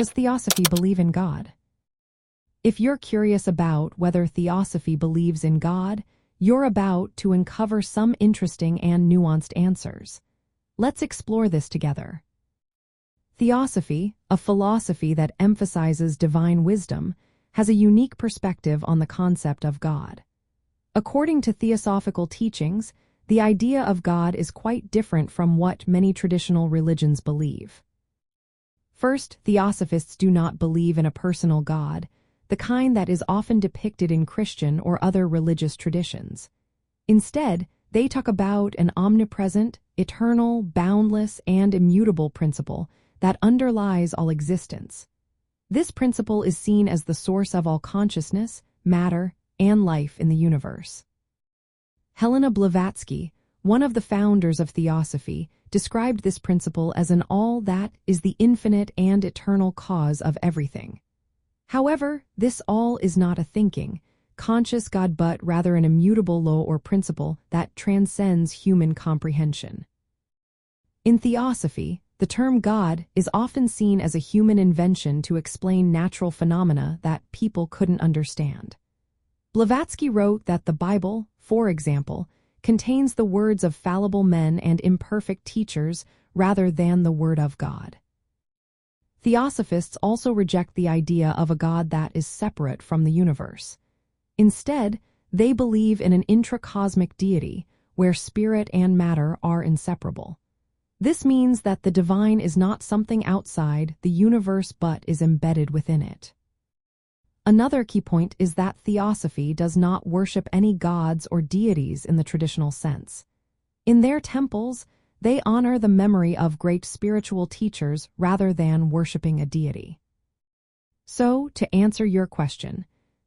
Does Theosophy believe in God? If you're curious about whether Theosophy believes in God, you're about to uncover some interesting and nuanced answers. Let's explore this together. Theosophy, a philosophy that emphasizes divine wisdom, has a unique perspective on the concept of God. According to Theosophical teachings, the idea of God is quite different from what many traditional religions believe. First, Theosophists do not believe in a personal God, the kind that is often depicted in Christian or other religious traditions. Instead, they talk about an omnipresent, eternal, boundless, and immutable principle that underlies all existence. This principle is seen as the source of all consciousness, matter, and life in the universe. Helena Blavatsky, one of the founders of Theosophy, described this principle as an all that is the infinite and eternal cause of everything. However, this all is not a thinking, conscious God but rather an immutable law or principle that transcends human comprehension. In Theosophy, the term God is often seen as a human invention to explain natural phenomena that people couldn't understand. Blavatsky wrote that the Bible, for example, contains the words of fallible men and imperfect teachers rather than the Word of God. Theosophists also reject the idea of a God that is separate from the universe. Instead, they believe in an intracosmic deity where spirit and matter are inseparable. This means that the divine is not something outside the universe but is embedded within it. Another key point is that Theosophy does not worship any gods or deities in the traditional sense. In their temples, they honor the memory of great spiritual teachers rather than worshiping a deity. So, to answer your question,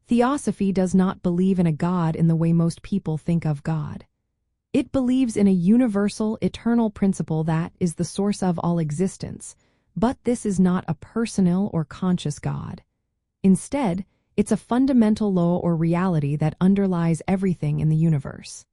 Theosophy does not believe in a God in the way most people think of God. It believes in a universal, eternal principle that is the source of all existence, but this is not a personal or conscious God. Instead, it's a fundamental law or reality that underlies everything in the universe.